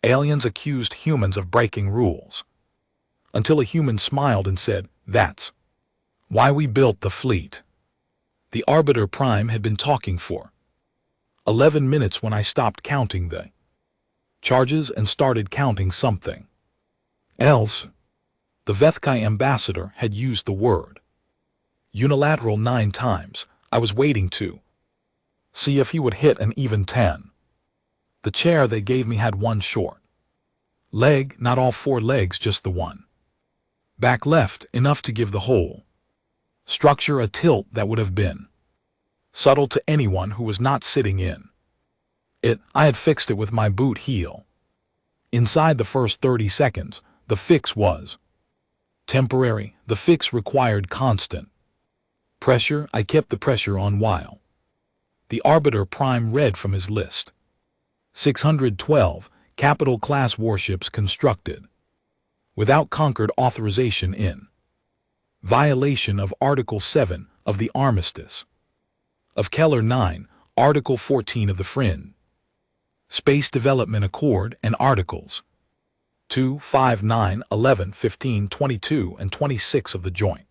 Aliens accused humans of breaking rules. Until a human smiled and said, "That's why we built the fleet." The Arbiter Prime had been talking for 11 minutes when I stopped counting the charges and started counting something else. The Vethkai ambassador had used the word unilateral 9 times. I was waiting to see if he would hit an even 10. The chair they gave me had one short leg, not all 4 legs, just the one back left, enough to give the whole structure a tilt that would have been subtle to anyone who was not sitting in it. I had fixed it with my boot heel. Inside the first 30 seconds, the fix was temporary. The fix required constant pressure. I kept the pressure on while the Arbiter Prime read from his list. 612 capital-class warships constructed without Concord authorization in violation of Article 7 of the Armistice of Keller 9, Article 14 of the Friend Space Development Accord, and Articles 2, 5, 9, 11, 15, 22, and 26 of the Joint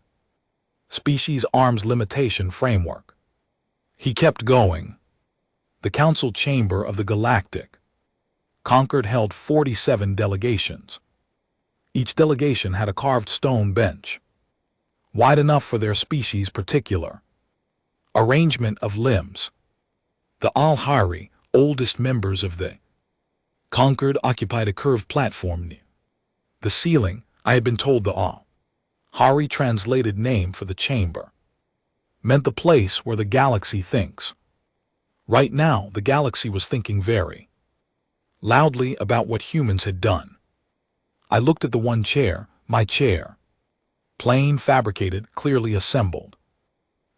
Species Arms Limitation Framework. He kept going. The Council Chamber of the Galactic Concord held 47 delegations. Each delegation had a carved stone bench, wide enough for their species' particular arrangement of limbs. The Al-Hari, oldest members of the Concord, occupied a curved platform near the ceiling. I had been told the Al-Hari translated name for the chamber meant the place where the galaxy thinks. Right now, the galaxy was thinking very loudly about what humans had done. I looked at the one chair, my chair, plain, fabricated, clearly assembled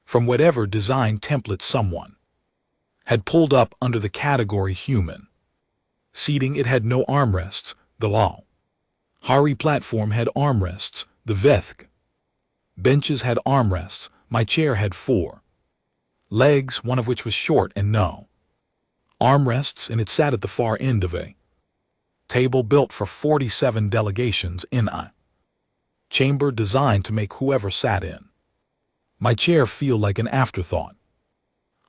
from whatever design template someone had pulled up under the category human seating. It had no armrests. The Al-Hari platform had armrests. The Vethk benches had armrests. My chair had 4 legs, one of which was short and no armrests, and it sat at the far end of a table built for 47 delegations in a chamber designed to make whoever sat in my chair feel like an afterthought.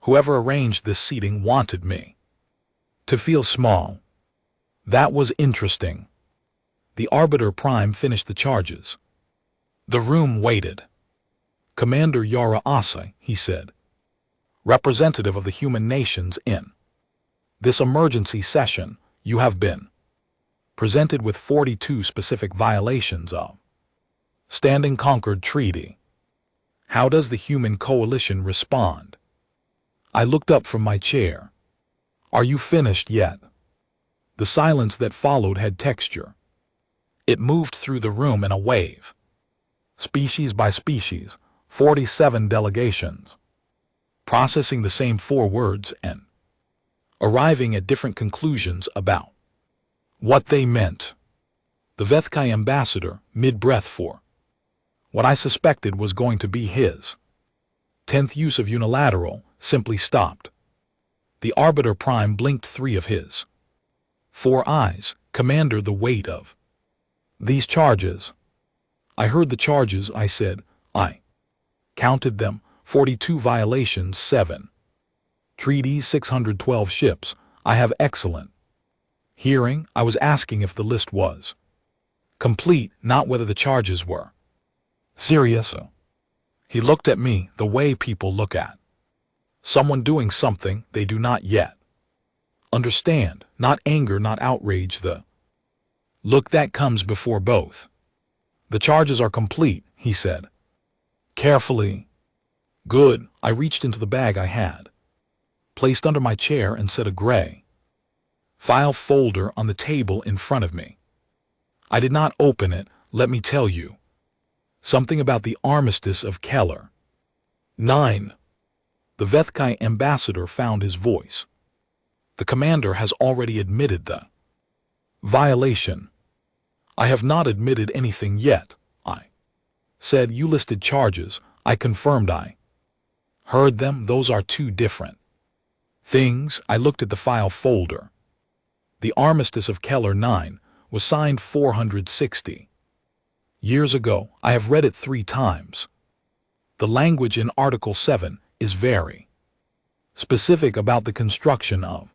Whoever arranged this seating wanted me to feel small. That was interesting. The Arbiter Prime finished the charges. The room waited. "Commander Yara Asa," he said, "representative of the human nations, in this emergency session, you have been presented with 42 specific violations of Standing Concord Treaty. How does the human coalition respond?" I looked up from my chair. "Are you finished yet?" The silence that followed had texture. It moved through the room in a wave. Species by species, 47 delegations, processing the same 4 words and arriving at different conclusions about what they meant. The Vethkai ambassador, mid-breath for what I suspected was going to be his 10th use of unilateral, simply stopped. The Arbiter Prime blinked 3 of his 4 eyes. "Commander, the weight of these charges." I heard the charges, I said. I counted them, 42 violations, 7 treaties, 612 ships. I have excellent hearing. I was asking if the list was complete, not whether the charges were serious. He looked at me the way people look at someone doing something they do not yet understand. Not anger, not outrage, the look that comes before both. "The charges are complete," he said carefully. "Good." I reached into the bag I had placed under my chair and set a gray file folder on the table in front of me. I did not open it. "Let me tell you something about the Armistice of Keller 9. The Vethkai ambassador found his voice. "The commander has already admitted the violation." "I have not admitted anything yet," I said. "You listed charges." I confirmed. "I heard them. Those are 2 different things." I looked at the file folder. The armistice of Keller 9 was signed 460 years ago. I have read it 3 times. The language in Article 7 is very specific about the construction of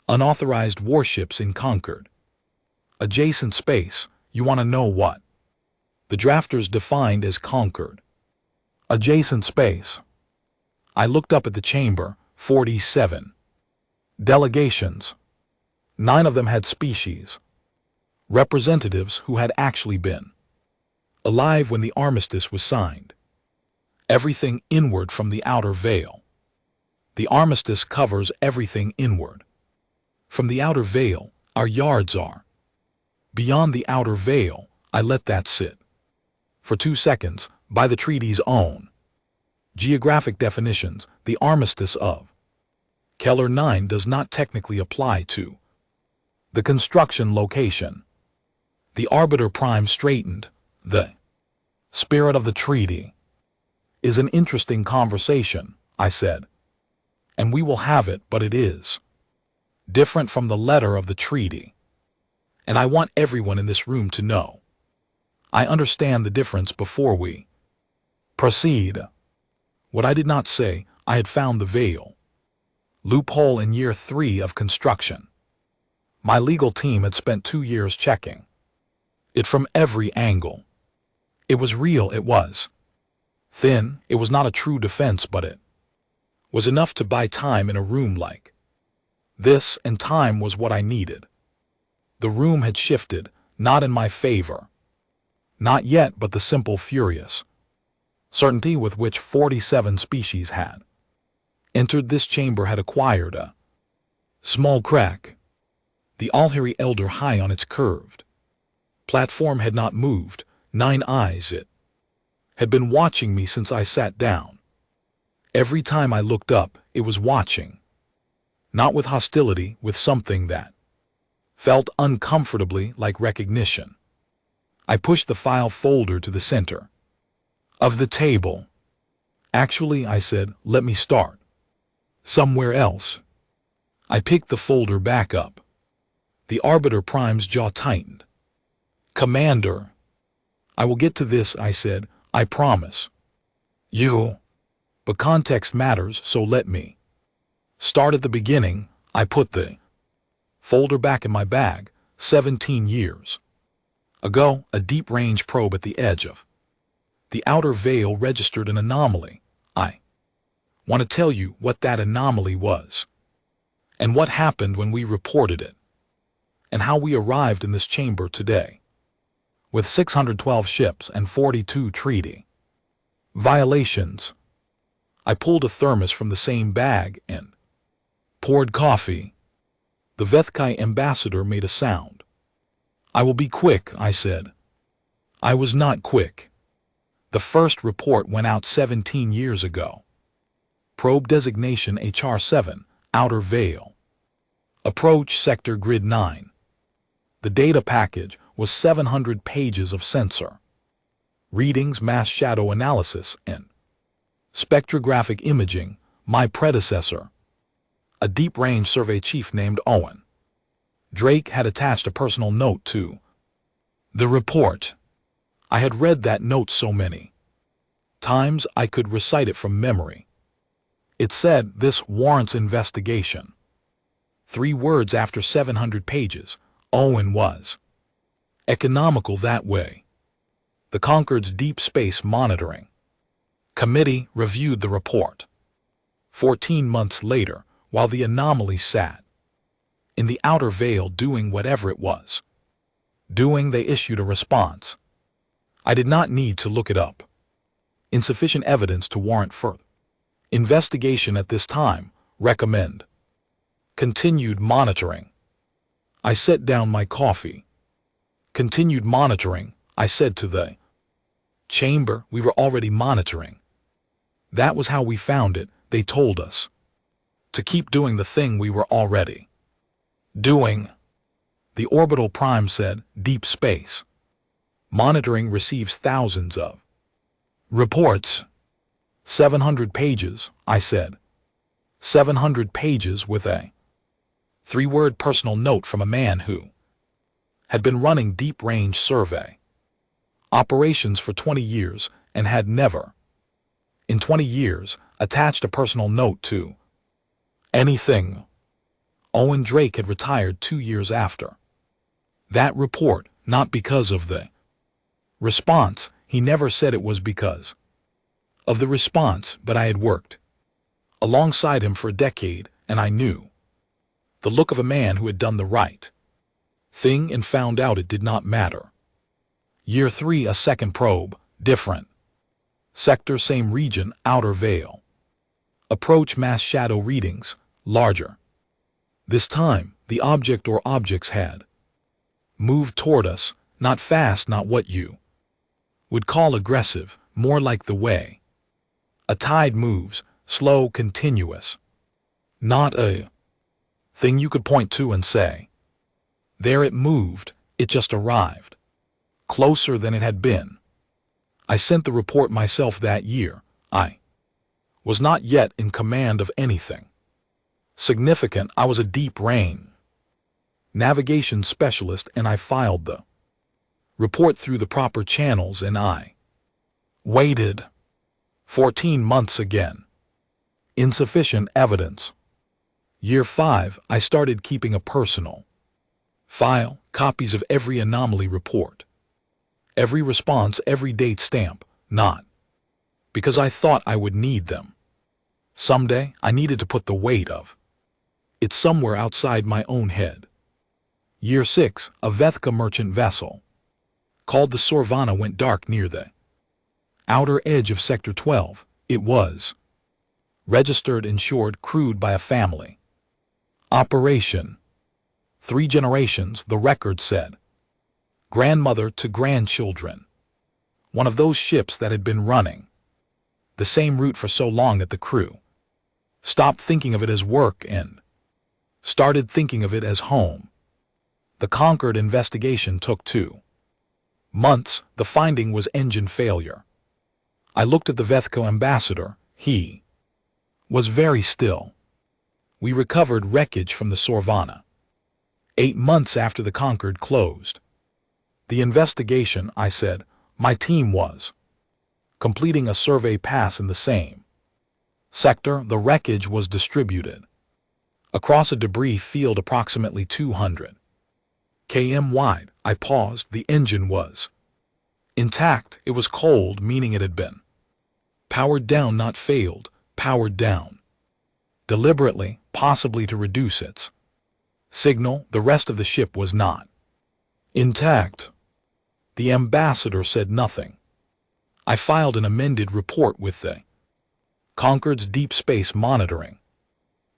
unauthorized warships in Concord. Adjacent space, you want to know what the drafters defined as Concord. Adjacent space. I looked up at the chamber. 47 delegations. 9 of them had species representatives who had actually been alive when the armistice was signed. Everything inward from the outer veil. The armistice covers everything inward. From the outer veil, our yards are. Beyond the outer veil, I let that sit for 2 seconds, by the treaty's own geographic definitions. The armistice of Keller 9 does not technically apply to the construction location. The arbiter prime straightened. The spirit of the treaty is an interesting conversation, I said, and we will have it, but it is different from the letter of the treaty. And I want everyone in this room to know. I understand the difference before we proceed. What I did not say, I had found the veil loophole in year 3 of construction. My legal team had spent 2 years checking it from every angle. It was real, it was thin, it was not a true defense, but it was enough to buy time in a room like this, and time was what I needed. The room had shifted, not in my favor. Not yet, but the simple, furious certainty with which 47 species had entered this chamber had acquired a small crack. The Alhiri elder high on its curved platform had not moved. 9 eyes, it had been watching me since I sat down. Every time I looked up, it was watching. Not with hostility, with something that felt uncomfortably like recognition. I pushed the file folder to the center of the table. Actually, I said, let me start somewhere else. I picked the folder back up. The arbiter prime's jaw tightened. Commander, I will get to this, I said, I promise. You. But context matters, so let me start at the beginning. I put the folder back in my bag. 17 years ago, a deep-range probe at the edge of the outer veil registered an anomaly. I want to tell you what that anomaly was, and what happened when we reported it, and how we arrived in this chamber today, with 612 ships and 42 treaty violations. I pulled a thermos from the same bag and poured coffee. The Vethkai ambassador made a sound. I will be quick, I said. I was not quick. The first report went out 17 years ago. Probe designation HR7, Outer Veil. Approach Sector Grid 9. The data package was 700 pages of sensor readings, mass shadow analysis, and spectrographic imaging. My predecessor, a deep-range survey chief named Owen Drake, had attached a personal note to the report. I had read that note so many times I could recite it from memory. It said, "This warrants investigation." 3 words after 700 pages. Owen was economical that way. The Concord's Deep Space Monitoring Committee reviewed the report 14 months later, while the anomaly sat in the outer veil doing whatever it was doing. They issued a response. I did not need to look it up. Insufficient evidence to warrant further investigation at this time. Recommend continued monitoring. I set down my coffee. Continued monitoring, I said to the chamber. We were already monitoring. That was how we found it. They told us to keep doing the thing we were already doing. The orbital prime said, "Deep space monitoring receives thousands of reports." 700 pages, I said. 700 pages with a 3-word personal note from a man who had been running deep-range survey operations for 20 years and had never, in 20 years, attached a personal note to anything. Owen Drake had retired 2 years after that report, not because of the response. He never said it was because of the response, but I had worked alongside him for a decade, and I knew the look of a man who had done the right thing and found out it did not matter. Year 3, a second probe, different sector, same region, outer veil. Approach, mass shadow readings, larger. This time, the object or objects had moved toward us, not fast, not what you would call aggressive, more like the way a tide moves, slow, continuous. Not a thing you could point to and say, there it moved, it just arrived. Closer than it had been. I sent the report myself that year. I was not yet in command of anything significant. I was a deep-range navigation specialist, and I filed the report through the proper channels, and I waited 14 months again. Insufficient evidence. Year 5, I started keeping a personal file, copies of every anomaly report, every response, every date stamp, not because I thought I would need them someday. I needed to put the weight of it somewhere outside my own head. Year 6, a Vethka merchant vessel called the Sorvana went dark near the outer edge of Sector 12. It was registered, insured, crewed by a family operation. 3 generations, the record said. Grandmother to grandchildren. One of those ships that had been running the same route for so long that the crew stopped thinking of it as work and started thinking of it as home. The Concord investigation took 2 months. The finding was engine failure. I looked at the Vethko ambassador. He was very still. We recovered wreckage from the Sorvana 8 months after the Concord closed. The investigation, I said, my team was completing a survey pass in the same sector. The wreckage was distributed across a debris field approximately 200 km wide. I paused. The engine was intact. It was cold, meaning it had been powered down, not failed, powered down deliberately, possibly to reduce its signal. The rest of the ship was not intact. The ambassador said nothing. I filed an amended report with the Concord's Deep Space Monitoring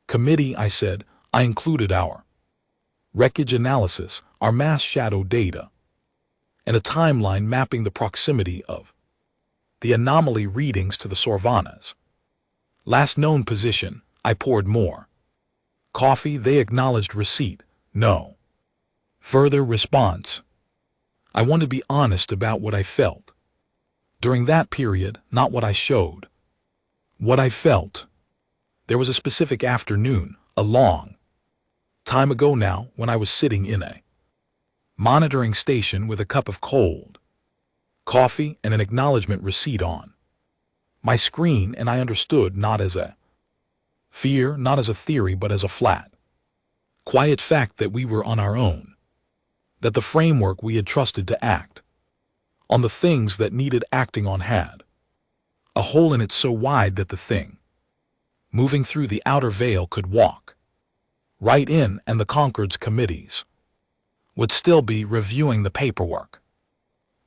Committee. I said I included our wreckage analysis, our mass shadow data, and a timeline mapping the proximity of the anomaly readings to the Sorvana's last known position. I poured more coffee. They acknowledged receipt. No further response. I wanted to be honest about what I felt during that period, not what I showed. What I felt. There was a specific afternoon, a long time ago now, when I was sitting in a monitoring station with a cup of cold coffee and an acknowledgement receipt on my screen, and I understood, not as a fear, not as a theory, but as a flat, quiet fact that we were on our own, that the framework we had trusted to act on the things that needed acting on had a hole in it so wide that the thing moving through the outer veil could walk right in, and the Concord's committees would still be reviewing the paperwork.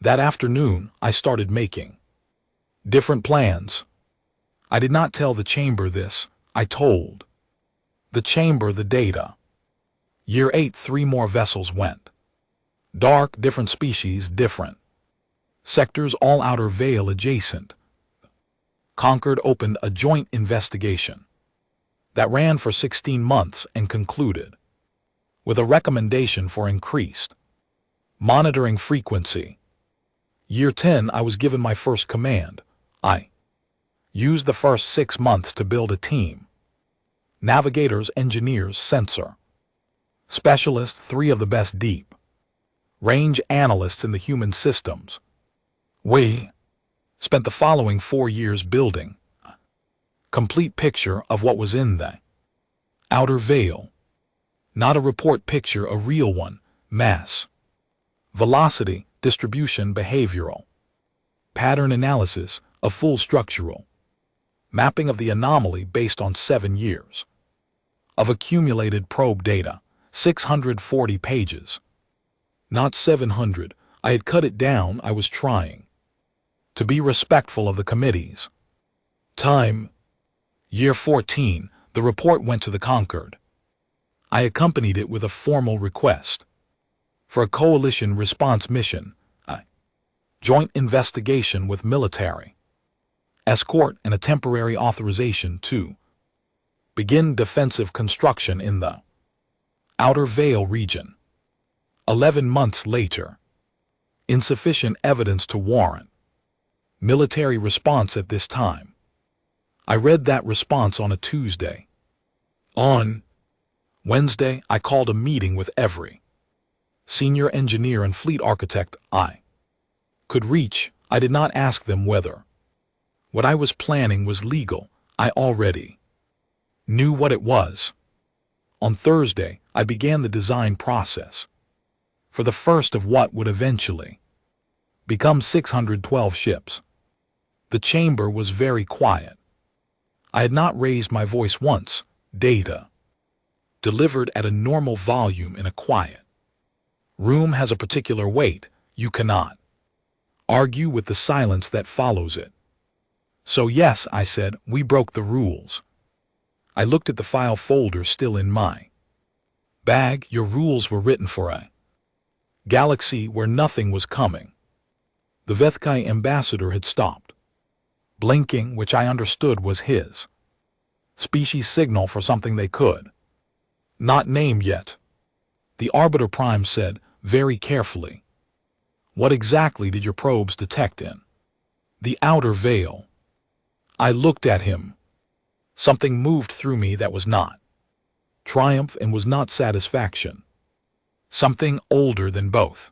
That afternoon, I started making different plans. I did not tell the chamber this. I told the chamber the data. Year 8, 3 more vessels went dark, different species, different sectors, all outer veil adjacent. Concord opened a joint investigation that ran for 16 months and concluded with a recommendation for increased monitoring frequency. Year 10, I was given my first command. I used the first 6 months to build a team. Navigators, engineers, sensor Specialists, 3 of the best deep range analysts in the human systems. We spent the following 4 years building a complete picture of what was in the outer veil. Not a report picture, a real one. Mass, velocity, distribution, behavioral, pattern analysis, a full structural mapping of the anomaly based on 7 years of accumulated probe data, 640 pages. Not 700. I had cut it down. I was trying to be respectful of the committee's time. Year 14, the report went to the Concord. I accompanied it with a formal request for a coalition response mission, a joint investigation with military escort, and a temporary authorization to begin defensive construction in the Outer Veil region. 11 months later, insufficient evidence to warrant military response at this time. I read that response on a Tuesday. On Wednesday, I called a meeting with every senior engineer and fleet architect I could reach. I did not ask them whether what I was planning was legal. I already knew what it was. On Thursday, I began the design process for the first of what would eventually become 612 ships. The chamber was very quiet. I had not raised my voice once. Data delivered at a normal volume in a quiet room has a particular weight. You cannot argue with the silence that follows it. So yes, I said, we broke the rules. I looked at the file folder still in my bag. Your rules were written for a galaxy where nothing was coming. The Vethkai ambassador had stopped blinking, which I understood was his species signal for something they could not name yet. The Arbiter Prime said, very carefully, what exactly did your probes detect in the outer veil? I looked at him. Something moved through me that was not triumph and was not satisfaction. Something older than both.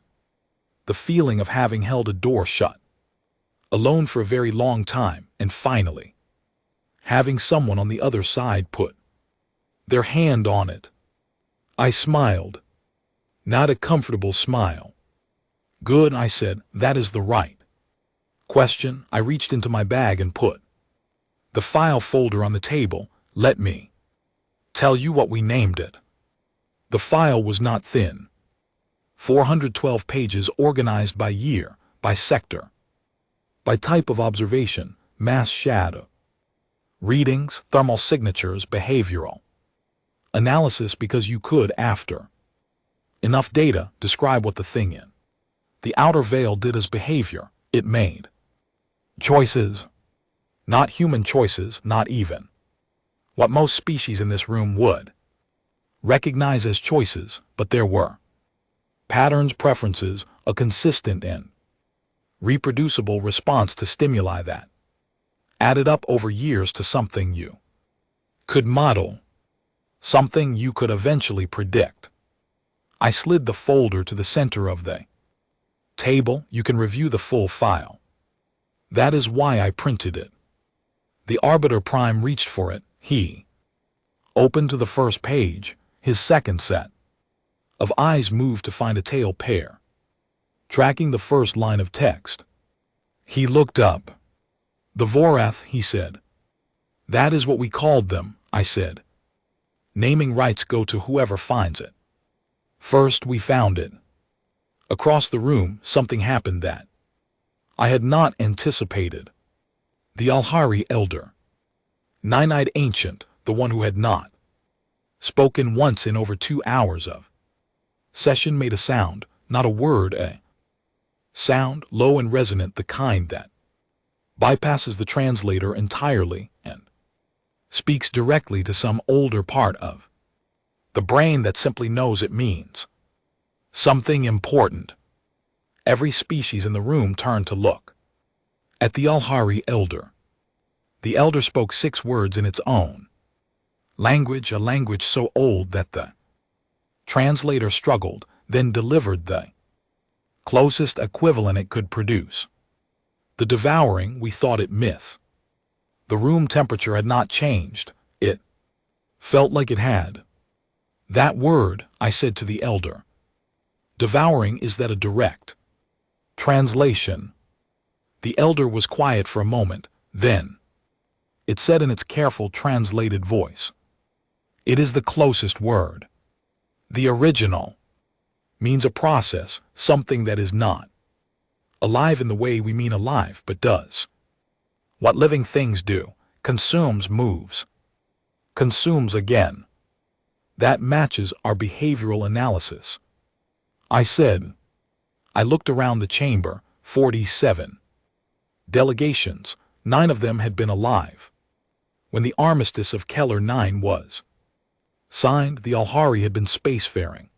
The feeling of having held a door shut, alone for a very long time, and finally having someone on the other side put their hand on it. I smiled. Not a comfortable smile. Good, I said, that is the right question. I reached into my bag and put the file folder on the table. Let me tell you what we named it. The file was not thin. 412 pages organized by year, by sector, by type of observation, mass shadow, readings, thermal signatures, behavioral analysis, because you could, after enough data, describe what the thing in the outer veil did as behavior. It made choices. Not human choices, not even what most species in this room would recognize as choices, but there were patterns, preferences, a consistent and reproducible response to stimuli that added up over years to something you could model, something you could eventually predict. I slid the folder to the center of the table. You can review the full file. That is why I printed it. The Arbiter Prime reached for it. He opened to the first page. His second set of eyes moved to find a tail pair tracking the first line of text. He looked up. The Vorath, he said. That is what we called them, I said. Naming rights go to whoever finds it. First, we found it. Across the room, something happened that I had not anticipated. The Alhari elder, nine-eyed ancient, the one who had not spoken once in over 2 hours of session, made a sound, not a word, a sound, low and resonant, the kind that bypasses the translator entirely and speaks directly to some older part of the brain that simply knows it means something important. Every species in the room turned to look at the Alhari elder. The elder spoke 6 words in its own language, a language so old that the Translator struggled, then delivered the closest equivalent it could produce. The devouring, we thought it myth. The room temperature had not changed. It felt like it had. That word, I said to the elder. Devouring, is that a direct translation? The elder was quiet for a moment, then it said in its careful translated voice, it is the closest word. The original means a process, something that is not alive in the way we mean alive, but does what living things do: consumes, moves, consumes again. That matches our behavioral analysis. I said. I looked around the chamber. 47 delegations, 9 of them had been alive when the armistice of Keller 9 was signed. The Alhari had been spacefaring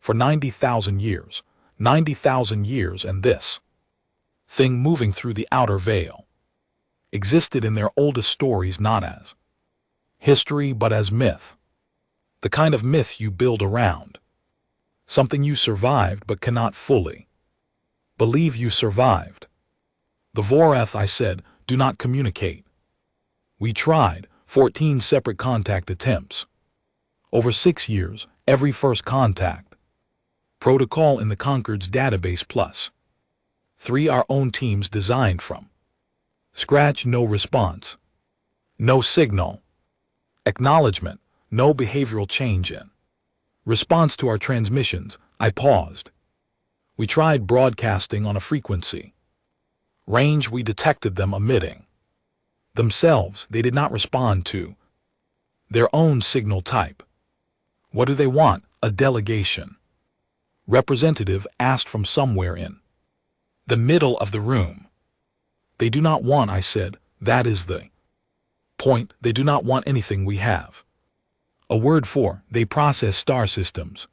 for 90,000 years, 90,000 years, and this thing moving through the outer veil existed in their oldest stories not as history but as myth. The kind of myth you build around something you survived but cannot fully believe you survived. The Voreth, I said, do not communicate. We tried 14 separate contact attempts. Over 6 years, every first contact protocol in the Concord's database plus 3 our own teams designed from scratch. No response. No signal. Acknowledgement. No behavioral change in response to our transmissions. I paused. We tried broadcasting on a frequency range. We detected them emitting themselves. They did not respond to their own signal type. What do they want? A delegation representative asked from somewhere in the middle of the room. They do not want, I said, that is the point. They do not want anything we have a word for. They process star systems.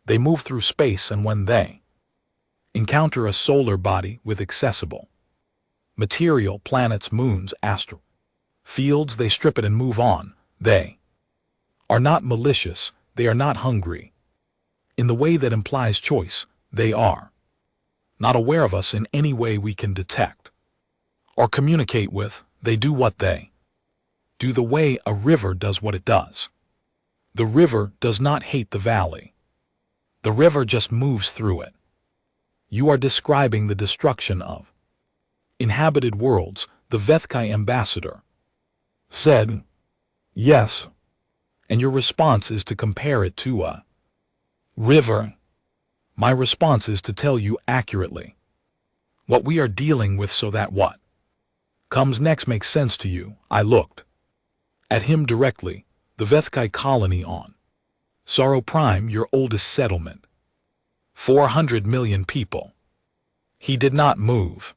They move through space, and when they encounter a solar body with accessible material, planets, moons, astral fields, they strip it and move on. They are not malicious. They are not hungry in the way that implies choice. They are not aware of us in any way we can detect or communicate with. They do what they do the way a river does what it does. The river does not hate the valley. The river just moves through it. You are describing the destruction of inhabited worlds, the Vethkai ambassador said. Yes. And your response is to compare it to a river. My response is to tell you accurately what we are dealing with so that what comes next makes sense to you. I looked at him directly. The Vethkai colony on Sorrow Prime, your oldest settlement. 400 million people. He did not move.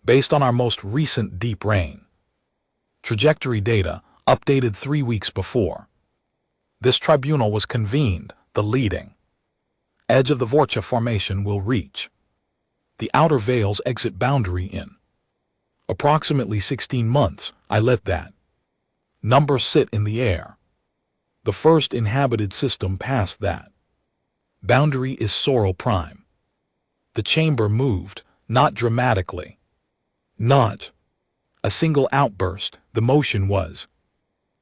Based on our most recent deep rain trajectory data, updated 3 weeks before this tribunal was convened, the leading edge of the Vorcha formation will reach the outer veil's exit boundary in approximately 16 months. I let that number sit in the air. The first inhabited system past that boundary is Sorrow Prime. The chamber moved, not dramatically, not a single outburst. The motion was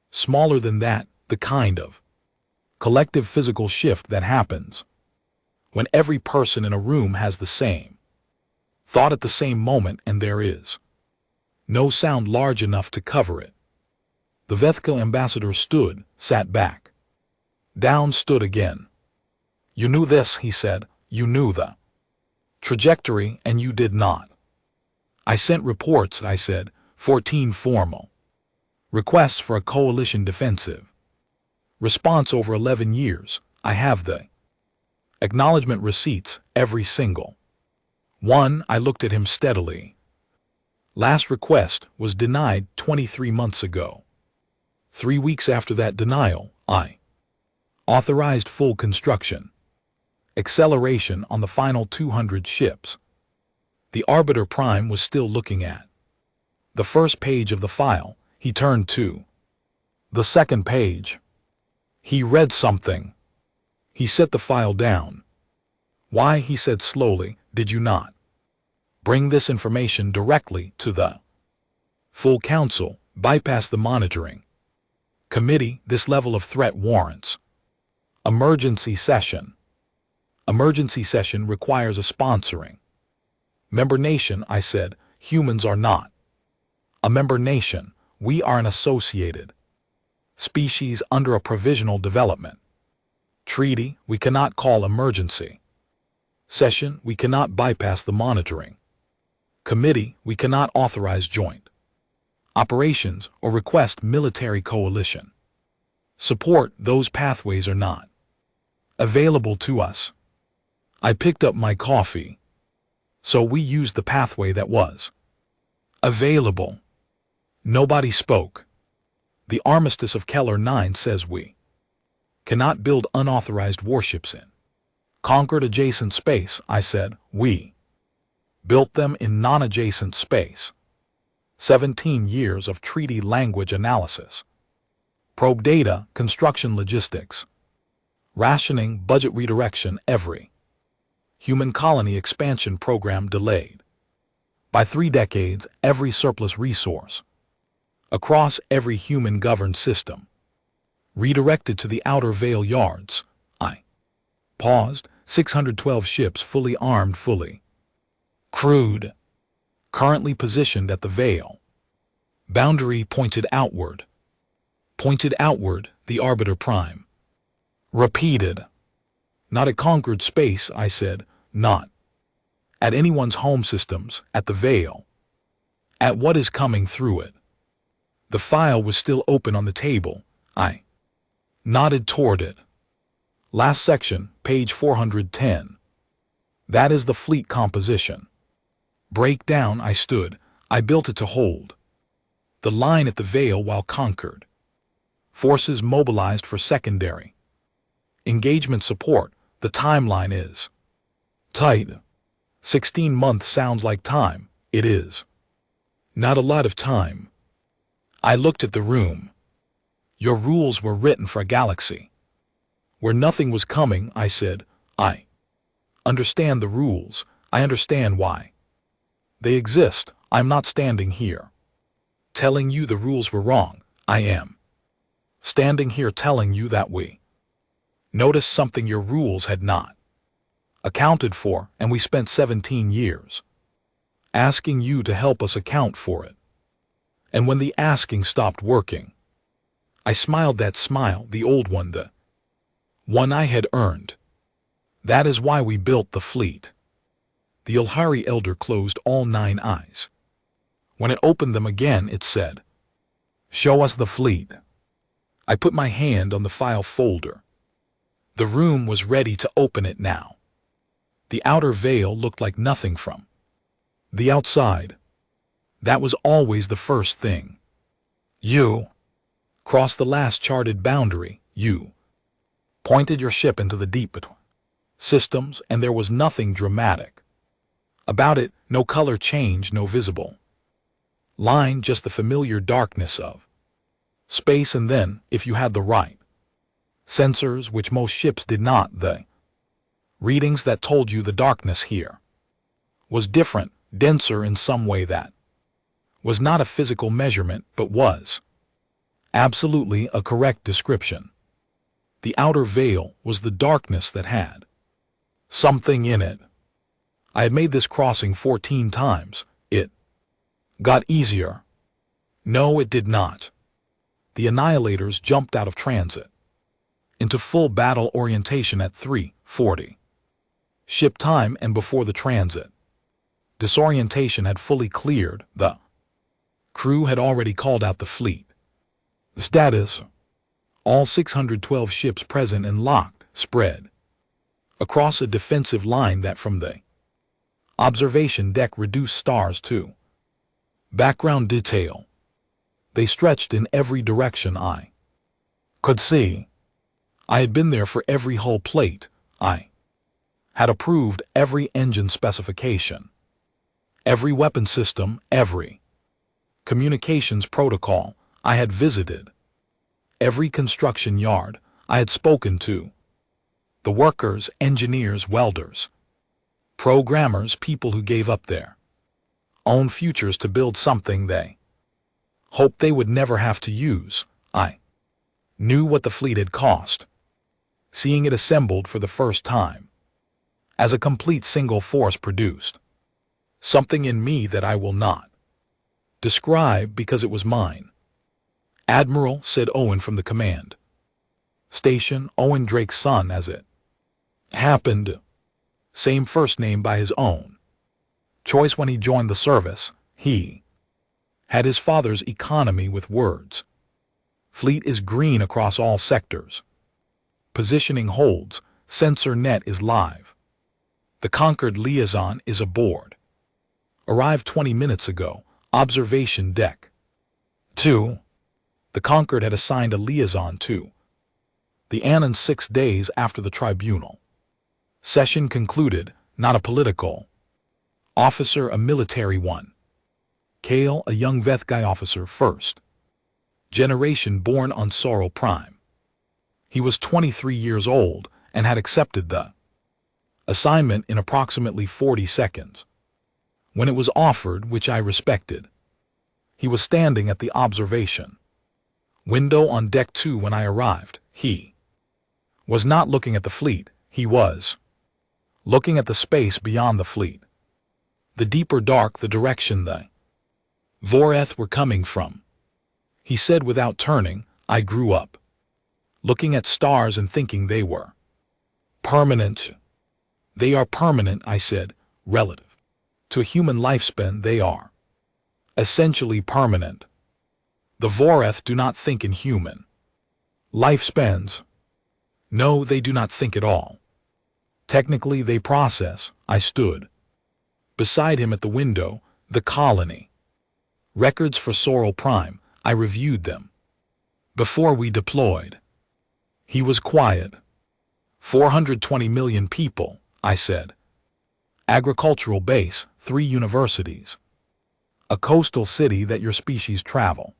smaller than that, the kind of collective physical shift that happens when every person in a room has the same thought at the same moment and there is no sound large enough to cover it. The Vethka ambassador stood, sat back, down, stood again. You knew this, he said. You knew the trajectory, and you did not. I sent reports, I said, 14 formal requests for a coalition defensive response over 11 years. I have the acknowledgement receipts, every single one. I looked at him steadily. Last request was denied 23 months ago. 3 weeks after that denial, I authorized full construction acceleration on the final 200 ships. The Arbiter Prime was still looking at the first page of the file. He turned to the second page. He read something. He set the file down. Why, he said slowly, did you not bring this information directly to the full council, bypass the monitoring committee? This level of threat warrants emergency session. Emergency session requires a sponsoring member nation. I said, humans are not a member nation. We are an associated species under a provisional development treaty. We cannot call emergency session. We cannot bypass the monitoring committee. We cannot authorize joint operations or request military coalition support. Those pathways are not available to us. I picked up my coffee. So we used the pathway that was available. Nobody spoke. The Armistice of Keller 9 says we cannot build unauthorized warships in conquered adjacent space. I said, we built them in non-adjacent space. 17 years of treaty language analysis, probe data, construction logistics, rationing, budget redirection, every human colony expansion program delayed by 3 decades, every surplus resource across every human-governed system redirected to the outer Vale yards. I paused. 612 ships fully armed, fully crewed, currently positioned at the Vale boundary, pointed outward, the Arbiter Prime repeated. Not at conquered space, I said, not at anyone's home systems, at the Vale, at what is coming through it. The file was still open on the table. I nodded toward it. Last section, page 410. That is the fleet composition breakdown. I stood. I built it to hold the line at the Vale while conquered forces mobilized for secondary engagement support. The timeline is tight. 16 months sounds like time. It is not a lot of time. I looked at the room. Your rules were written for a galaxy where nothing was coming. I said, I understand the rules. I understand why they exist. I'm not standing here telling you the rules were wrong. I am standing here telling you that we noticed something your rules had not accounted for, and we spent 17 years asking you to help us account for it. And when the asking stopped working, I smiled that smile, the old one, the one I had earned. That is why we built the fleet. The Ilhari elder closed all 9 eyes. When it opened them again, it said, show us the fleet. I put my hand on the file folder. The room was ready to open it now. The outer Vale looked like nothing from the outside. That was always the first thing. You crossed the last charted boundary. You pointed your ship into the deep between systems, and there was nothing dramatic about it. No color change, no visible line, just the familiar darkness of space. And then, if you had the right sensors, which most ships did not, the readings that told you the darkness here was different, denser in some way that was not a physical measurement, but was absolutely a correct description. The outer Vale was the darkness that had something in it. I had made this crossing 14 times. It got easier. No, it did not. The Annihilators jumped out of transit into full battle orientation at 3:40 ship time, and before the transit disorientation had fully cleared, the crew had already called out the fleet status. All 612 ships present and locked, spread across a defensive line that from the observation deck reduced stars to background detail. They stretched in every direction I could see. I had been there for every hull plate. I had approved every engine specification, every weapon system, every communications protocol. I had visited every construction yard. I had spoken to The workers, engineers, welders, programmers, people who gave up their own futures to build something they hoped they would never have to use. I knew what the fleet had cost, seeing it assembled for the first time, as a complete single force produced something in me that I will not describe because it was mine. "Admiral," said Owen from the command station, Owen Drake's son as it happened, same first name by his own choice when he joined the service. He had his father's economy with words. Fleet is green across all sectors. Positioning holds, sensor net is live. The Concord liaison is aboard. Arrived 20 minutes ago, observation deck 2. The Concord had assigned a liaison to the Annan 6 days after the tribunal session concluded, not a political officer, a military one. Cale, a young Vethguy officer, first generation, born on Sorrel Prime. He was 23 years old and had accepted the assignment in approximately 40 seconds. When it was offered, which I respected, he was standing at the observation window on deck 2 when I arrived. He was not looking at the fleet, he was looking at the space beyond the fleet. The deeper dark, the direction the Voreth were coming from. He said without turning, "I grew up looking at stars and thinking they were permanent." "They are permanent," I said, "relative to a human lifespan they are essentially permanent. The Voreth do not think in human lifespans. No, they do not think at all. Technically they process." I stood beside him at the window. The colony records for Sorrel Prime, I reviewed them before we deployed. He was quiet. 420 million people, I said. Agricultural base, 3 universities. A coastal city that your species travel.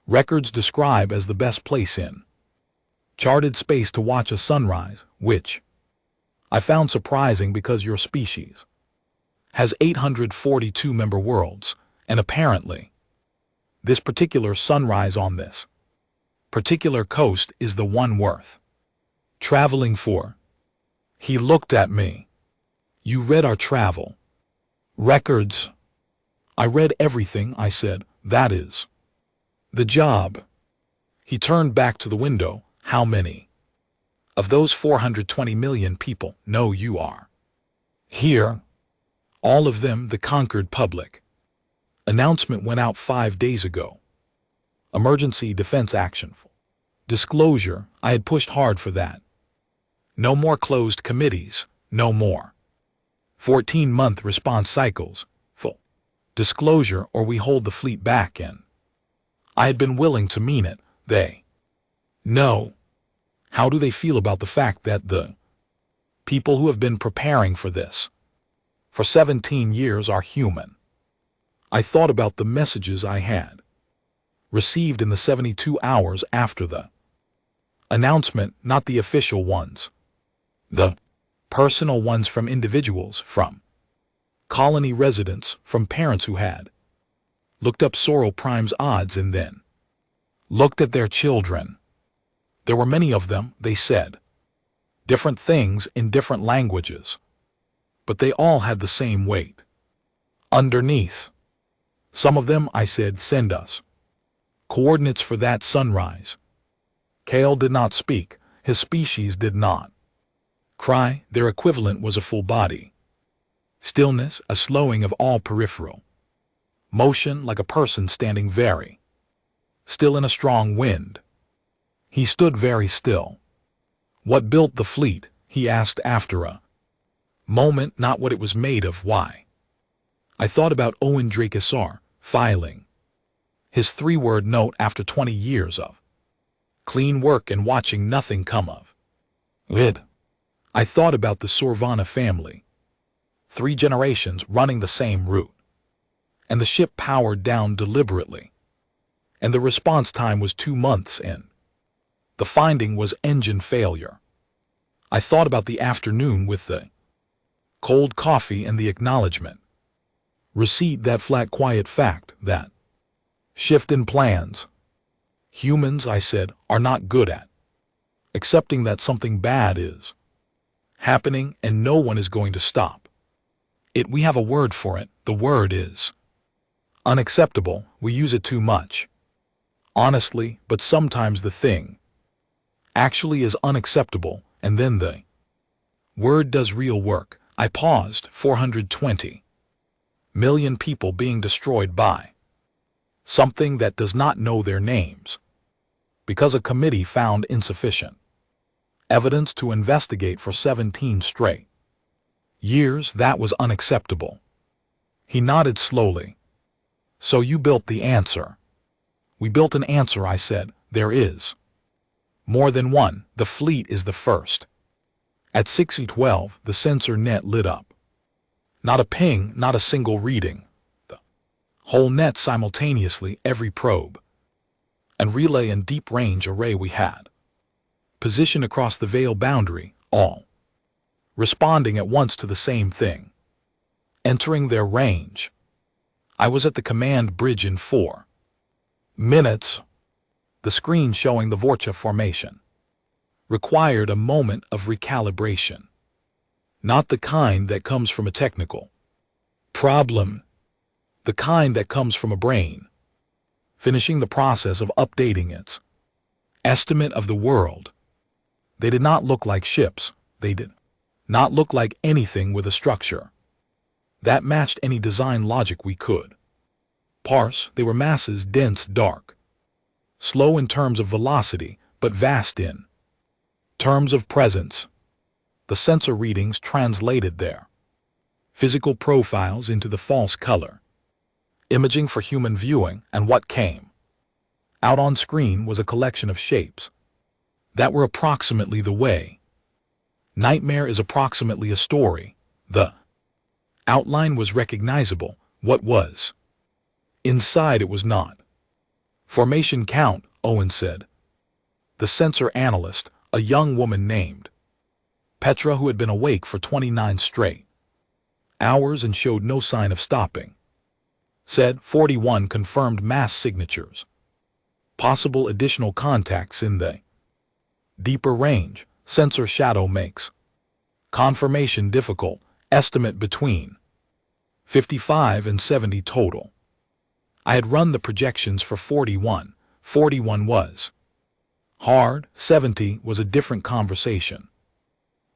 Records describe as the best place in charted space to watch a sunrise, which I found surprising because your species has 842 member worlds, and apparently this particular sunrise on this particular coast is the one worth traveling for. He looked at me. "You read our travel records?" "I read everything," I said. "That is the job." He turned back to the window. "How many of those 420 million people know you are here?" "All of them." The Concord public announcement went out 5 days ago. Emergency defense action. Disclosure, I had pushed hard for that. No more closed committees, no more 14-month response cycles. Full disclosure or we hold the fleet back in. I had been willing to mean it. They know. How do they feel about the fact that the people who have been preparing for this for 17 years are human? I thought about the messages I had received in the 72 hours after the announcement, not the official ones, the personal ones from individuals, from colony residents, from parents who had looked up Sorrel Prime's odds and then looked at their children. There were many of them, they said, different things in different languages, but they all had the same weight underneath. Some of them, I said, send us coordinates for that sunrise. Cale did not speak, his species did not cry, their equivalent was a full body stillness, a slowing of all peripheral motion, like a person standing very still in a strong wind. He stood very still. "What built the fleet?" he asked after a moment. "Not what it was made of." "Why?" I thought about Owen Drake Isar filing his 3-word note after 20 years of clean work and watching nothing come of it. I thought about the Sorvana family, 3 generations running the same route, and the ship powered down deliberately, and the response time was 2 months, and the finding was engine failure. I thought about the afternoon with the cold coffee and the acknowledgement. Receipt, that flat quiet fact, that shift in plans. Humans, I said, are not good at accepting that something bad is happening and no one is going to stop it. We have a word for it. The word is unacceptable. We use it too much, honestly, but sometimes the thing actually is unacceptable, and then the word does real work. I paused. 420 million people being destroyed by something that does not know their names because a committee found insufficient evidence to investigate for 17 straight years. That was unacceptable. He nodded slowly. So you built the answer. We built an answer, I said. There is more than one. The fleet is the first. At 6:12, the sensor net lit up. Not a ping, not a single reading. The whole net simultaneously, every probe and relay and deep range array we had positioned across the veil boundary, all responding at once to the same thing, entering their range. I was at the command bridge in 4 minutes. The screen showing the Vorcha formation required a moment of recalibration, not the kind that comes from a technical problem, the kind that comes from a brain finishing the process of updating its estimate of the world. They did not look like ships. They did not look like anything with a structure that matched any design logic we could parse. They were masses, dense, dark, slow in terms of velocity, but vast in terms of presence. The sensor readings translated their physical profiles into the false color imaging for human viewing, and what came out on screen was a collection of shapes that were approximately the way nightmare is approximately a story. The outline was recognizable. What was inside it was not. Formation count, Owen said. The sensor analyst, a young woman named Petra, who had been awake for 29 straight hours and showed no sign of stopping, said 41 confirmed mass signatures. Possible additional contacts in the deeper range. Sensor shadow makes confirmation difficult. Estimate between 55 and 70 total. I had run the projections for 41. 41 was hard. 70 was a different conversation.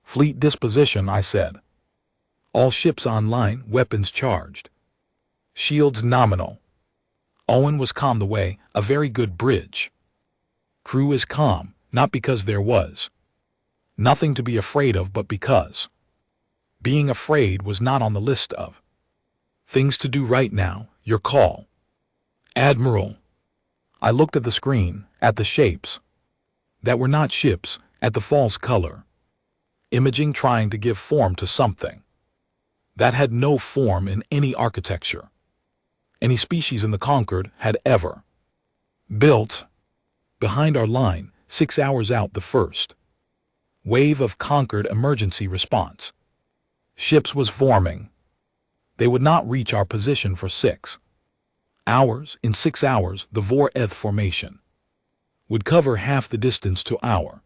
Fleet disposition, I said. All ships online, weapons charged. Shields nominal. Owen was calm. The way, a very good bridge. Crew is calm, not because there was nothing to be afraid of, but because being afraid was not on the list of things to do right now. Your call, Admiral. I looked at the screen, at the shapes that were not ships, at the false color imaging trying to give form to something that had no form in any architecture any species in the Concord had ever built. Behind our line, 6 hours out, the first wave of Concord emergency response ships was forming. They would not reach our position for 6 hours. In 6 hours, the Vor-Eth formation would cover half the distance to our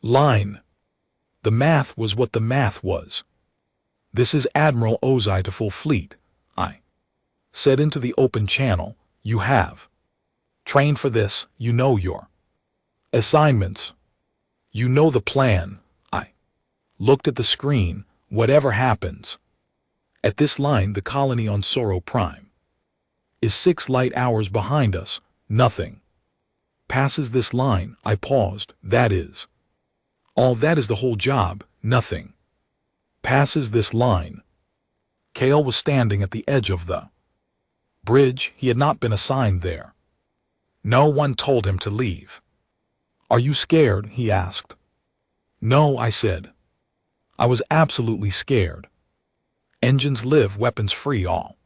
line. The math was what the math was. This is Admiral Ozai to full fleet, I said into the open channel. You have trained for this. You know your assignments. You know the plan. I looked at the screen. Whatever happens at this line, the colony on Soro Prime is 6 light hours behind us. Nothing passes this line. I paused. That is all. That is the whole job. Nothing passes this line. Kale was standing at the edge of the bridge. He had not been assigned there. No one told him to leave. Are you scared? He asked. No, I said. I was absolutely scared. Engines live, weapons free, all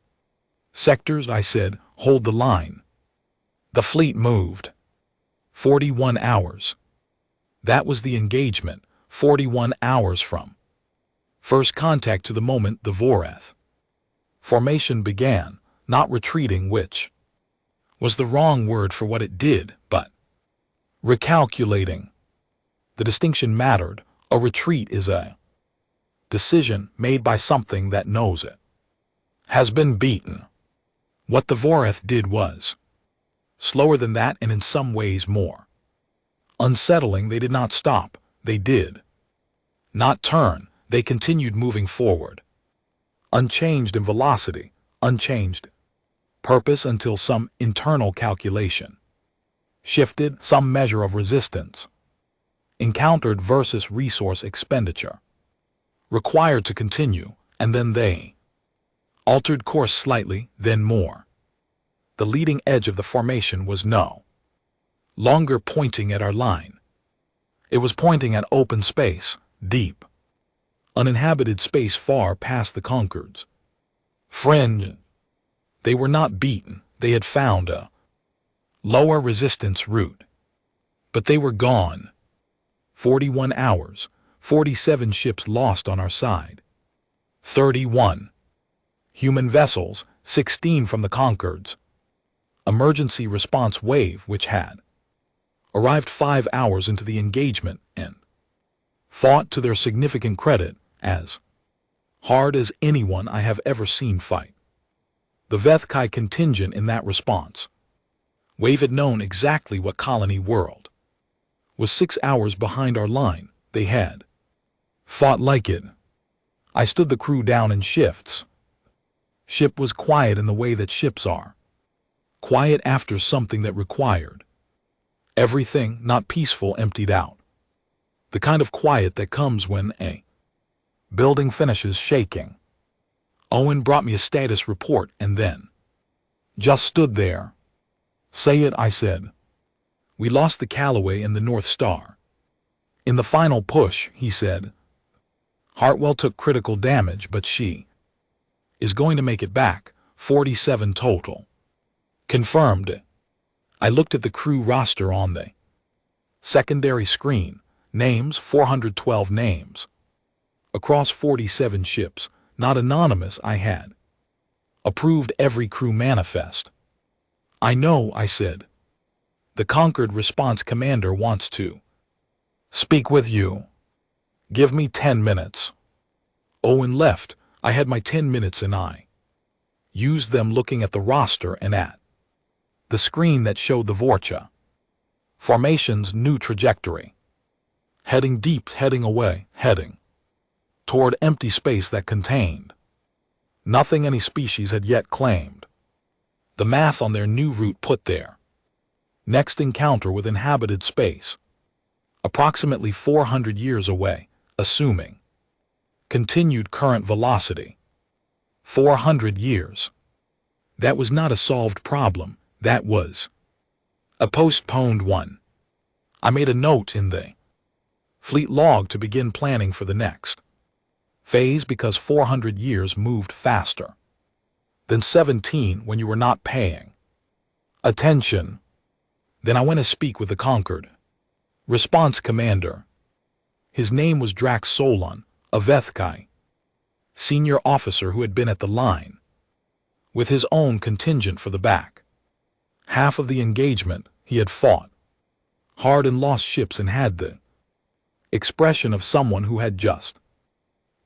sectors, I said. Hold the line. The fleet moved. 41 hours. That was the engagement. 41 hours from first contact to the moment the Voreth formation began, not retreating, which was the wrong word for what it did, but recalculating. The distinction mattered. A retreat is a decision made by something that knows it has been beaten. What the Voreth did was slower than that, and in some ways more unsettling. They did not stop. They did not turn. They continued moving forward, unchanged in velocity, unchanged purpose, until some internal calculation shifted, some measure of resistance encountered versus resource expenditure required to continue, and then they altered course slightly, then more. The leading edge of the formation was no longer pointing at our line. It was pointing at open space, deep, uninhabited space far past the Concord's fringe. They were not beaten. They had found a lower resistance route, but they were gone. 41 hours, 47 ships lost on our side, 31 human vessels, 16 from the Concord's emergency response wave, which had arrived 5 hours into the engagement and fought, to their significant credit, as hard as anyone I have ever seen fight. The Vethkai contingent in that response wave had known exactly what Colony World was 6 hours behind our line. They had fought like it. I stood the crew down in shifts. Ship was quiet in the way that ships are quiet after something that required everything, not peaceful, emptied out. The kind of quiet that comes when a building finishes shaking. Owen brought me a status report and then just stood there. Say it, I said. We lost the Callaway and the North Star in the final push, he said. Hartwell took critical damage, but she is going to make it back. 47 total. Confirmed. I looked at the crew roster on the secondary screen. Names, 412 names. Across 47 ships, not anonymous. I had approved every crew manifest. I know, I said. The Concord Response Commander wants to speak with you. Give me 10 minutes. Owen left. I had my 10 minutes and I used them looking at the roster and at the screen that showed the Vorcha formation's new trajectory. Heading deep, heading away, heading toward empty space that contained nothing any species had yet claimed. The math on their new route put their next encounter with inhabited space approximately 400 years away, assuming continued current velocity. 400 years. That was not a solved problem. That was a postponed one. I made a note in the fleet log to begin planning for the next phase, because 400 years moved faster than 17 when you were not paying attention. Then I went to speak with the Concord Response Commander. His name was Drax Solon, a Vethkai senior officer who had been at the line with his own contingent for the back half of the engagement. He had fought hard and lost ships and had the expression of someone who had just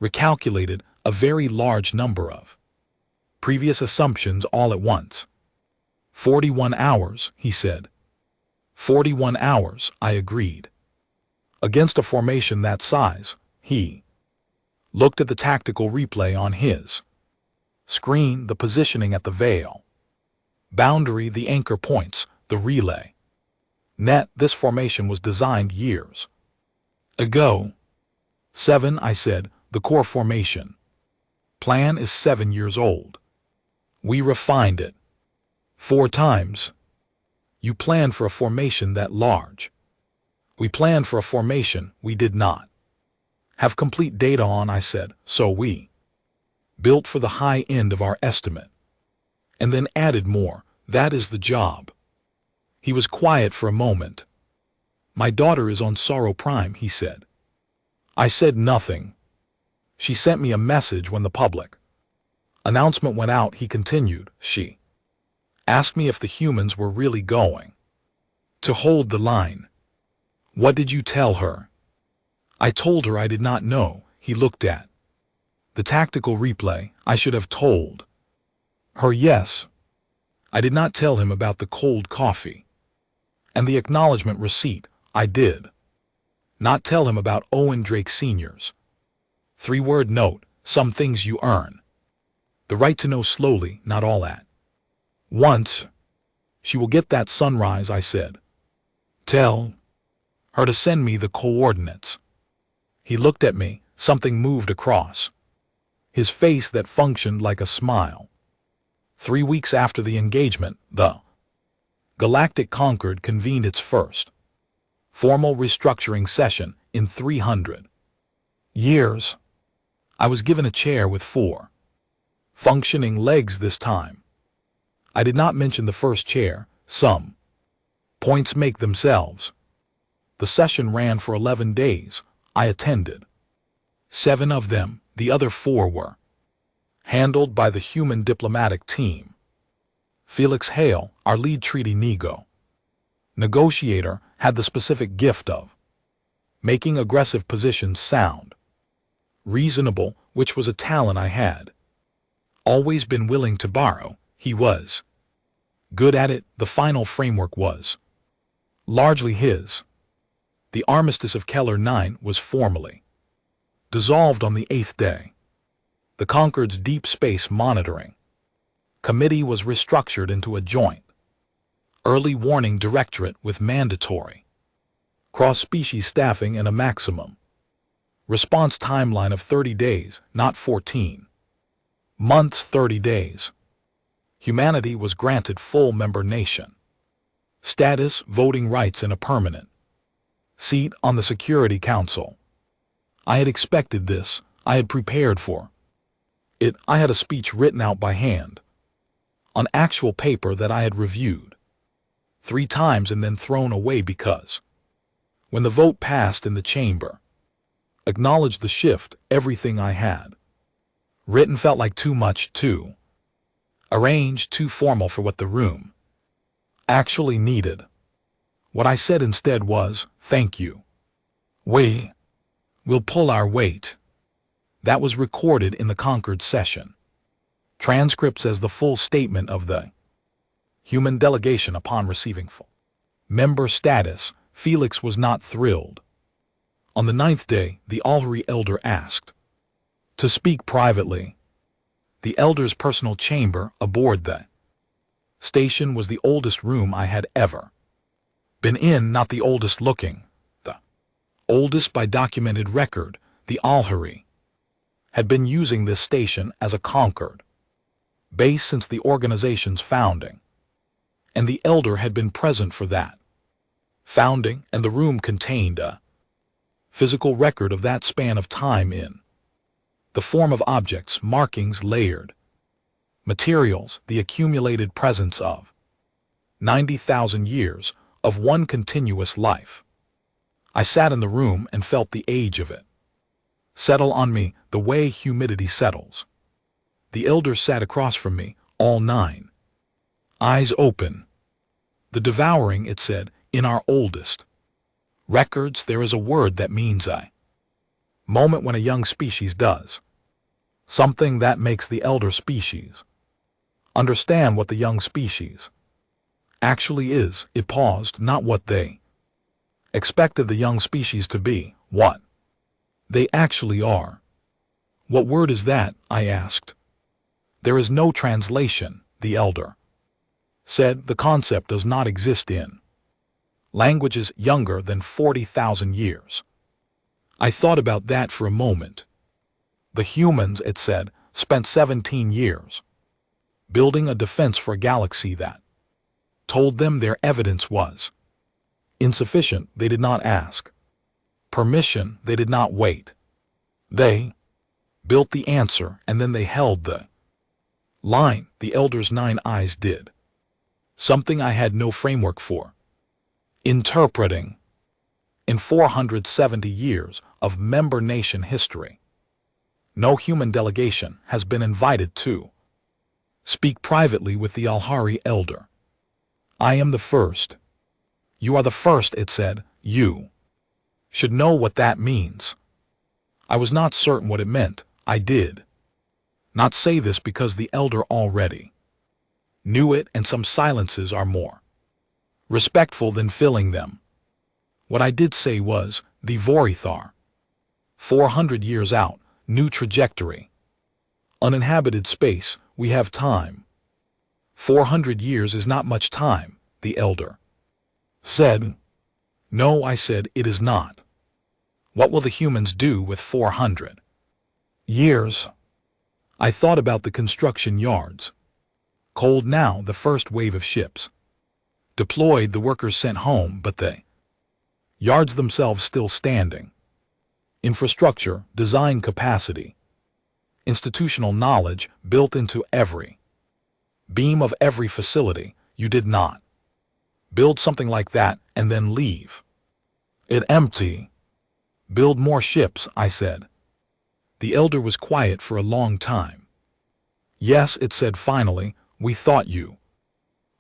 recalculated a very large number of previous assumptions all at once. 41 hours, he said. 41 hours, I agreed. Against a formation that size, he looked at the tactical replay on his screen, the positioning at the veil boundary, the anchor points, the relay net. This formation was designed years ago. 7, I said. The core formation plan is 7 years old. We refined it 4 times. You planned for a formation that large. We planned for a formation we did not have complete data on, I said, so we built for the high end of our estimate and then added more. That is the job. He was quiet for a moment. My daughter is on Sorrow Prime, he said. I said nothing. She sent me a message when the public announcement went out. He continued. She asked me if the humans were really going to hold the line. What did you tell her? I told her I did not know. He looked at the tactical replay. I should have told her yes. I did not tell him about the cold coffee and the acknowledgement receipt. I did not tell him about Owen Drake Sr.'s 3-word note, some things you earn the right to know slowly, not all at once. She will get that sunrise, I said. Tell her to send me the coordinates. He looked at me. Something moved across his face that functioned like a smile. 3 weeks after the engagement, the Galactic Concord convened its first formal restructuring session in 300 years. I was given a chair with 4 functioning legs this time. I did not mention the first chair. Some points make themselves. The session ran for 11 days. I attended 7 of them. The other 4 were handled by the human diplomatic team. Felix Hale, our lead treaty negotiator, had the specific gift of making aggressive positions sound reasonable, which was a talent I had always been willing to borrow. He was good at it. The final framework was largely his. The armistice of Keller 9 was formally dissolved on the 8th day. The Concord's Deep Space Monitoring Committee was restructured into a joint early warning directorate with mandatory cross-species staffing and a maximum response timeline of 30 days, not 14 months. 30 days. Humanity was granted full member nation status, voting rights, and a permanent seat on the Security Council. I had expected this. I had prepared for it. I had a speech written out by hand on actual paper that I had reviewed 3 times and then thrown away because, when the vote passed in the chamber, acknowledged the shift, everything I had written felt like too much, too arranged, too formal for what the room actually needed. What I said instead was, thank you. We will pull our weight. That was recorded in the Concord session transcripts as the full statement of the human delegation upon receiving full member status. Felix was not thrilled. On the 9th day, the Alhuri elder asked to speak privately. The elder's personal chamber aboard the station was the oldest room I had ever been in, not the oldest looking, the oldest by documented record. The Alhuri had been using this station as a Concord base since the organization's founding, and the elder had been present for that founding, and the room contained a physical record of that span of time in the form of objects, markings, layered materials, the accumulated presence of 90,000 years of one continuous life. I sat in the room and felt the age of it settle on me the way humidity settles. The elder sat across from me, all 9 eyes open. The devouring, it said, in our oldest records there is a word that means a moment when a young species does something that makes the elder species understand what the young species actually is. It paused, not what they expected the young species to be, what they actually are. What word is that? I asked. There is no translation, the elder said. The concept does not exist in languages younger than 40,000 years. I thought about that for a moment. The humans, it said, spent 17 years building a defense for a galaxy that told them their evidence was insufficient. They did not ask permission. They did not wait. They built the answer, and then they held the line. The elder's 9 eyes did something I had no framework for. Interpreting. In 470 years, of member nation history. No human delegation has been invited to speak privately with the Alhari elder. I am the first. You are the first, it said. You should know what that means. I was not certain what it meant. I did not say this because the elder already knew it, and some silences are more respectful than filling them. What I did say was, the Vorithar. 400 years out, new trajectory. Uninhabited space, we have time. 400 years is not much time, the elder said. No, I said, it is not. What will the humans do with 400 years? I thought about the construction yards. Cold now, the first wave of ships deployed, the workers sent home, but the yards themselves still standing. Infrastructure, design capacity, institutional knowledge built into every beam of every facility. You did not build something like that and then leave it empty. Build more ships, I said. The elder was quiet for a long time. Yes, it said finally, we thought you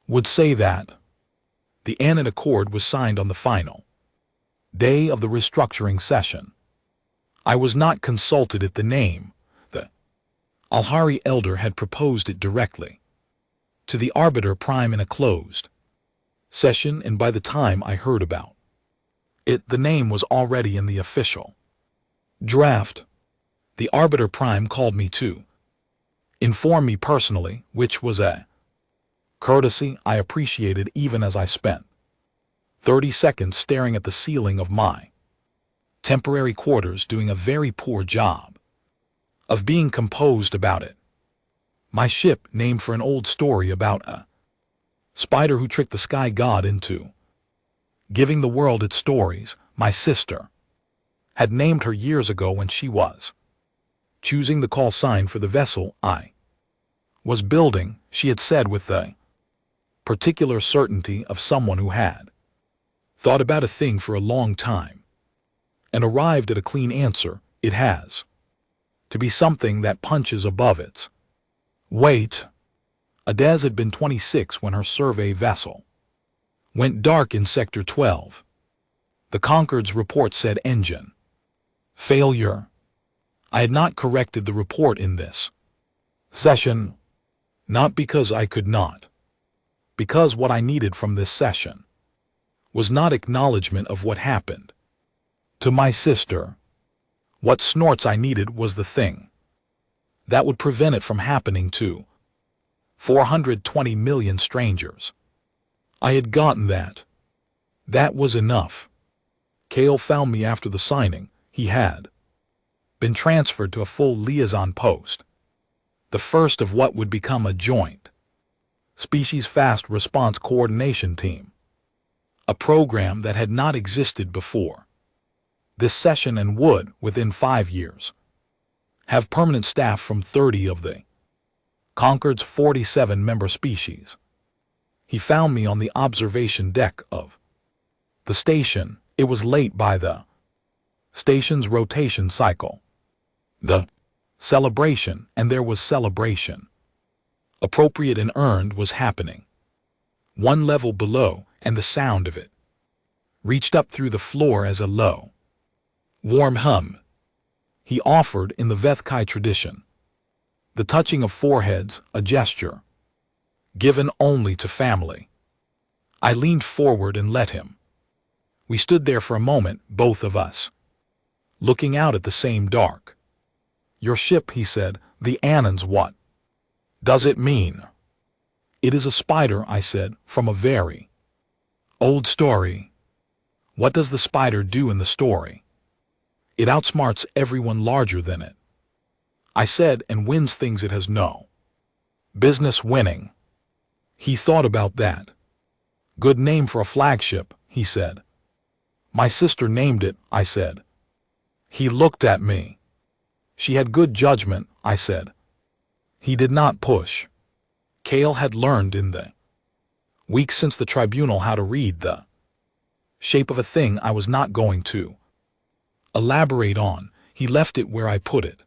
would say that. The Annan Accord was signed on the final day of the restructuring session. I was not consulted at the name. The Alhari elder had proposed it directly to the Arbiter Prime in a closed session, and by the time I heard about it, the name was already in the official draft. The Arbiter Prime called me to inform me personally, which was a courtesy I appreciated, even as I spent 30 seconds staring at the ceiling of my temporary quarters, doing a very poor job of being composed about it. My ship, named for an old story about a spider who tricked the sky god into giving the world its stories. My sister had named her years ago when she was choosing the call sign for the vessel I was building. She had said with the particular certainty of someone who had thought about a thing for a long time and arrived at a clean answer, it has to be something that punches above its weight. Adez had been 26 when her survey vessel went dark in Sector 12. The Concord's report said engine failure. I had not corrected the report in this session, not because I could not, because what I needed from this session was not acknowledgement of what happened to my sister. What snorts I needed was the thing that would prevent it from happening to 420 million strangers. I had gotten that. That was enough. Kale found me after the signing. He had been transferred to a full liaison post, the first of what would become a joint species fast response coordination team, a program that had not existed before this session and would, within 5 years, have permanent staff from 30 of the Concord's 47 member species. He found me on the observation deck of the station. It was late by the station's rotation cycle. The celebration, and there was celebration, appropriate and earned, was happening. One level below, and the sound of it reached up through the floor as a low, warm hum. He offered in the Vethkai tradition, the touching of foreheads, a gesture given only to family. I leaned forward and let him. We stood there for a moment, both of us, looking out at the same dark. Your ship, he said, the Annans, what does it mean? It is a spider, I said, from a very old story. What does the spider do in the story? It outsmarts everyone larger than it, I said, and wins things it has no business winning. He thought about that. Good name for a flagship, he said. My sister named it, I said. He looked at me. She had good judgment, I said. He did not push. Kale had learned in the weeks since the tribunal how to read the shape of a thing I was not going to Elaborate on. He left it where I put it.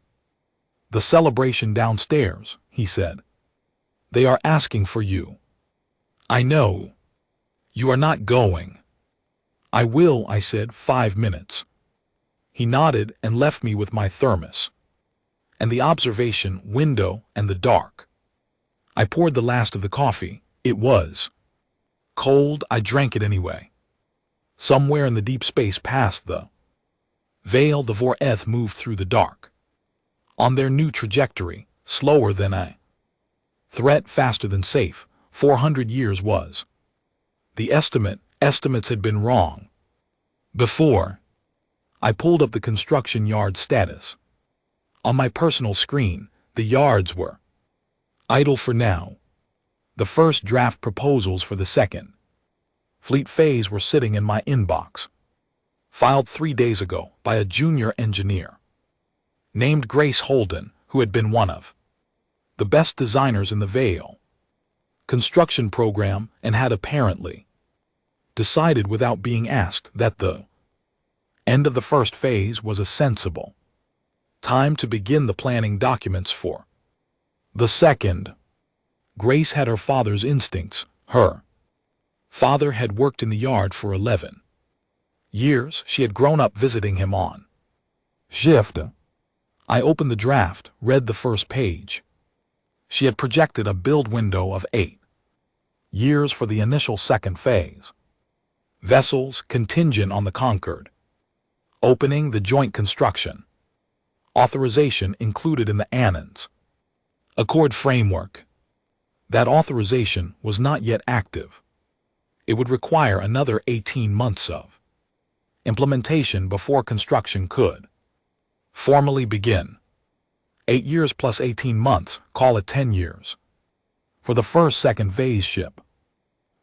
The celebration downstairs, he said. They are asking for you. I know. You are not going. I will, I said, 5 minutes. He nodded and left me with my thermos and the observation window and the dark. I poured the last of the coffee. It was cold. I drank it anyway. Somewhere in the deep space past the veil, the Voreth moved through the dark. On their new trajectory, slower than a threat, faster than safe, 400 years was. The estimates had been wrong. Before, I pulled up the construction yard status. On my personal screen, the yards were idle for now. The first draft proposals for the second fleet phase were sitting in my inbox, filed 3 days ago by a junior engineer named Grace Holden, who had been one of the best designers in the Vale construction program and had apparently decided without being asked that the end of the first phase was a sensible time to begin the planning documents for the second. Grace had her father's instincts. Her father had worked in the yard for 11 years. She had grown up visiting him on shift. I opened the draft, read the first page. She had projected a build window of 8 years for the initial second phase. Vessels contingent on the Concord opening, the joint construction authorization included in the Annans Accord framework. That authorization was not yet active. It would require another 18 months of implementation before construction could formally begin. 8 years plus 18 months, call it 10 years. For the first second phase ship,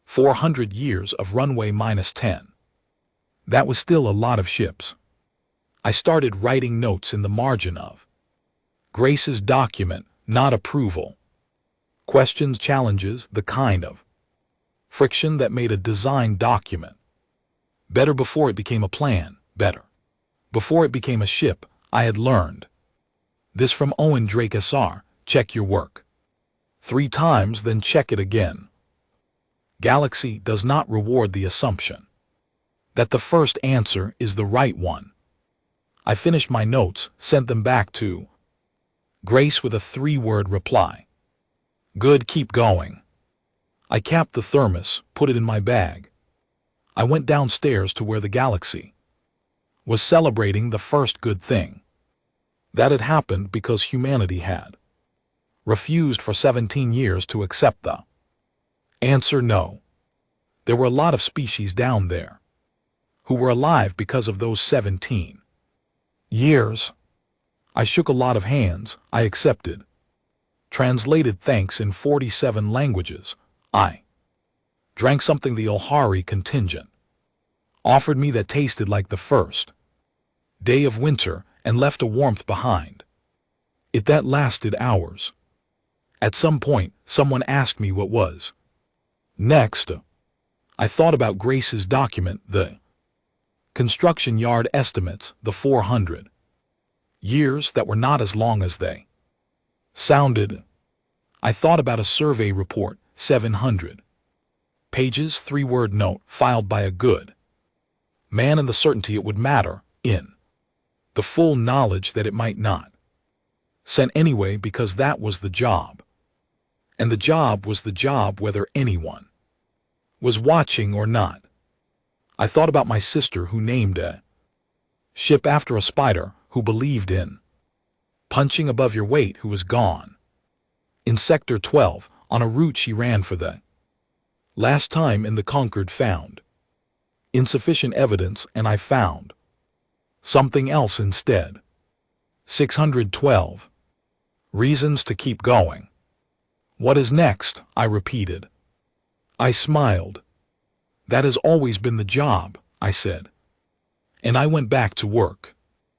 400 years of runway minus 10. That was still a lot of ships. I started writing notes in the margin of Grace's document, not approval. Questions, challenges, the kind of friction that made a design document better before it became a plan, better before it became a ship. I had learned this from Owen Drake SR, check your work 3 times, then check it again. Galaxy does not reward the assumption that the first answer is the right one. I finished my notes, sent them back to Grace with a 3-word reply. Good, keep going. I capped the thermos, put it in my bag. I went downstairs to where the Galaxy was celebrating the first good thing that had happened because humanity had refused for 17 years to accept the answer no. There were a lot of species down there who were alive because of those 17 years. I shook a lot of hands. I accepted. Translated thanks in 47 languages. I drank something the Olhari contingent offered me that tasted like the first day of winter and left a warmth behind it that lasted hours. At some point, someone asked me what was next. I thought about Grace's document, the construction yard estimates, the 400 years that were not as long as they sounded. I thought about a survey report, 700 pages, 3-word note filed by a good man, and the certainty it would matter, in the full knowledge that it might not. Sent anyway because that was the job. And the job was the job whether anyone was watching or not. I thought about my sister who named a ship after a spider, who believed in punching above your weight, who was gone in Sector 12 on a route she ran for the last time in the Concord, found insufficient evidence, and I found something else instead. 612 reasons to keep going. What is next? I repeated. I smiled. That has always been the job, I said. And I went back to work.